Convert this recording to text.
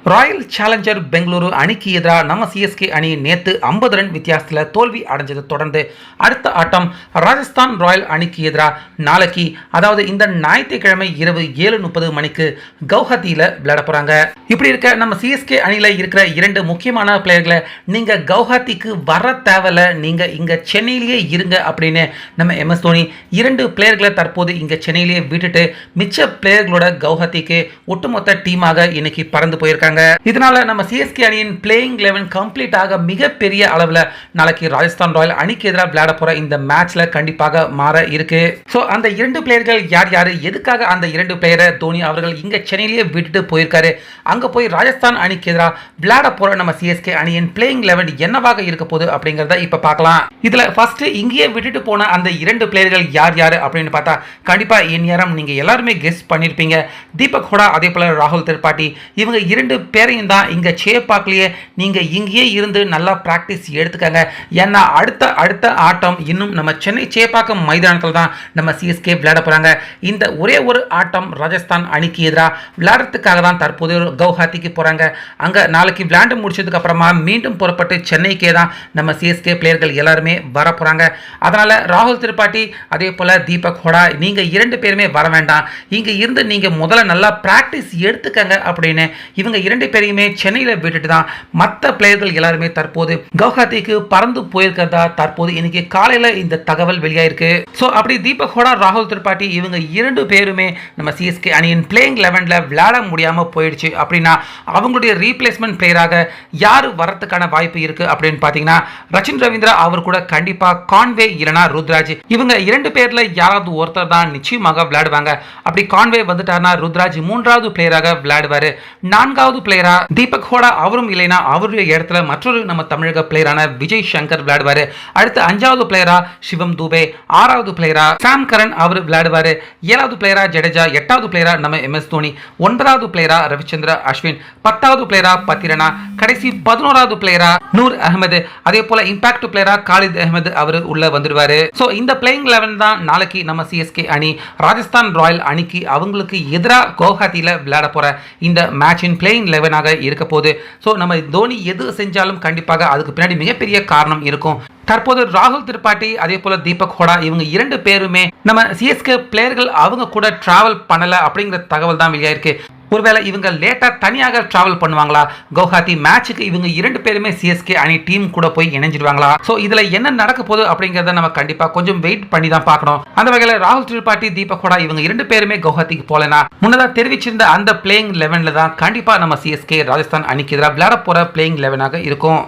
Royal challenger Bengaluru அணிக்கு எதிராக நம்ம சிஎஸ்கே அணி நேற்று 50 ரன் வித்தியாசத்தில் தோல்வி அடைஞ்சதை தொடர்ந்து அடுத்த ஆட்டம் ராஜஸ்தான் ராயல் அணிக்கு எதிராக நாளைக்கு, அதாவது இந்த ஞாயிற்றுக்கிழமை இரவு 7:30 மணிக்கு கவுஹாத்தியில் விளையாட போகிறாங்க. இப்படி இருக்க நம்ம சிஎஸ்கே அணியில் இருக்கிற 2 முக்கியமான பிளேயர்களை நீங்கள் கவுஹாத்திக்கு வர தேவையில்ல, நீங்கள் இங்கே சென்னையிலேயே இருங்க அப்படின்னு நம்ம எம்எஸ் தோனி 2 பிளேயர்களை தற்போது இங்கே சென்னையிலேயே விட்டுட்டு மிச்ச பிளேயர்களோட கவுஹாத்திக்கு ஒட்டுமொத்த டீமாக இன்னைக்கு பறந்து போயிருக்காங்க. இதனால நம்ம சிஎஸ்கே அணியின் பிளேயிங் 11 கம்ப்ளீட்டாக மிகப்பெரிய அளவில் நாளைக்கு ராஜஸ்தான் ராயல் அணிக்கு எதிராக விளையாட போற இந்த மேட்ச்ல கண்டிப்பாக மாற இருக்கு. ஸோ அந்த 2 பிளேயர்கள் யார் யாரு, எதுக்காக அந்த 2 பிளேயரை தோனி அவர்கள் இங்க சென்னையிலேயே விட்டுட்டு போயிருக்காரு, அங்க போய் ராஜஸ்தான் அணிக்கு எதிராக விளையாட போற நம்ம சிஎஸ்கே அணியின் பிளேயிங் 11 என்னவாக இருக்க போகுது அப்படிங்கறத இப்ப பார்க்கலாம். இதுல ஃபர்ஸ்ட் இங்கேயே விட்டுட்டு போன அந்த 2 பிளேயர்கள் யார் யாரு அப்படின்னு பார்த்தா கண்டிப்பா இந்நேரம் நீங்க எல்லாருமே கெஸ் பண்ணிருப்பீங்க. தீபக் ஹூடா, அதே போல ராகுல் திரிபாட்டி, இவங்க 2 பேரையும் தான் இங்க சேப்பாக்லயே நீங்க இங்கேயே இருந்து நல்லா பிராக்டிஸ் எடுத்துக்கங்க. ஏன்னா அடுத்த ஆட்டம் இன்னும் நம்ம சென்னை சேப்பாக்கம் மைதானத்தில் தான் நம்ம சிஎஸ்கே விளையாட போறாங்க. இந்த ஒரே ஒரு ஆட்டம் ராஜஸ்தான் அணிக்கு எதிராக விளையாடுறதுக்காக தான் தற்போது கவுஹாத்திக்கு போறாங்க. அங்க நாளைக்கு விளையாண்டு முடிச்சதுக்கு அப்புறமா மீண்டும் புறப்பட்டு சென்னைக்கே தான் நம்ம சிஎஸ்கே பிளேயர்கள் எல்லாருமே வர போறாங்க. அதனால ராகுல் திரிபாட்டி, அதே போல தீபக் ஹூடா, நீங்க 2 பேருமே வர வேண்டாம், இங்க இருந்து நீங்க முதல்ல நல்லா பிராக்டிஸ் எடுத்துக்கங்க அப்படின்னு இவங்க 2 பேரையுமே சென்னையில விட்டுட்டு தான் மற்ற பிளேயர்கள் எல்லாருமே தற்போது கவுஹாத்திக்கு பறந்து போயிருக்கிறதா தற்போது இன்னைக்கு காலையில இந்த தகவல் வெளியாயிருக்கு. ஸோ அப்படி தீபக் ஹூடா, ராகுல் திரிபாட்டி இவங்க 2 பேருமே நம்ம சிஎஸ்கே அணியின் பிளேயிங் 11ல விளையாட முடியாம போயிடுச்சு அப்படின்னா அவங்களுடைய ரீப்ளேஸ்மெண்ட் பிளேயராக யாரு வரதுக்கான வாய்ப்பு இருக்கு அப்படின்னு பாத்தீங்கன்னா ரச்சின் ரவீந்திரா அவர் கூட கண்டிப்பா கான்வே இல்லனா ருத்ராஜ், இவங்க 2 பேர்ல யாராவது ஒருத்தர் தான் நிச்சயமாக விளையாடுவாங்க. அப்படி கான்வே வந்துட்டார்னா ருத்ராஜ் 3வது பிளேயராக விளையாடுவாரு. 4வது பிளேயரா தீபக் ஹூடா அவரும் இல்லைனா அவருடைய இடத்துல மற்றொரு நம்ம தமிழக பிளேயரான விஜய் சங்கர் விளையாடுவாரு. அடுத்து 5வது பிளேயரா சிவம் தூபே, 6வது பிளேயரா சாம் கரன் அவர் விளையாடுவாரு. 7வது பிளேயரா ஜடேஜா, 8வது பிளேயரா நம்ம எம்எஸ் தோனி, 9வது பிளேயரா ரவிச்சந்திர அஸ்வின், 10வது பிளேயரா பத்திரனா, கடைசி 11வது பிளேயரா நூர் அகமது, அதே போல இம்பாக்ட் பிளேயரா காலித் அகமது அவர் உள்ள வந்துடுவாரு. சோ இந்த பிளேயிங் 11 தான் நாளைக்கு நம்ம சிஎஸ்கே அணி ராஜஸ்தான் ராயல் அணிக்கு அவங்களுக்கு எதிராக கவுஹாத்தியில விளையாட போற இந்த மேட்சின் பிளேயிங் 11 இருக்க போது. ஸோ நம்ம தோனி எது செஞ்சாலும் கண்டிப்பாக அதுக்கு பின்னாடி மிகப்பெரிய காரணம் இருக்கும். தற்போது ராகுல் திரிபாட்டி, அதே போல தீபக் ஹூடா இவங்க 2 பேருமே நம்ம சிஎஸ்கே பிளேயர்கள் அவங்க கூட டிராவல் பண்ணல அப்படிங்கிற தகவல் தான் வெளியாயிருக்கு. ஒருவேளை இவங்க லேட்டா தனியாக டிராவல் பண்ணுவாங்களா, கவுஹாத்தி மேட்சுக்கு இவங்க 2 பேருமே சிஎஸ்கே அணி டீம் கூட போய் இணைஞ்சிடுவாங்களா? சோ இதுல என்ன நடக்க போகுது அப்படிங்கறத நம்ம கண்டிப்பா கொஞ்சம் வெயிட் பண்ணி தான் பார்க்கணும். அந்த வகையில ராகுல் திரிபாட்டி, தீபக் ஹூடா இவங்க 2 பேருமே கவுஹாத்திக்கு போலனா முன்னதா தெரிவிச்சிருந்த அந்த பிளேயிங் 11ல தான் கண்டிப்பா நம்ம சிஎஸ்கே ராஜஸ்தான் அணிக்கு எதிராக விளையாட போற பிளேயிங் 11 இருக்கும்.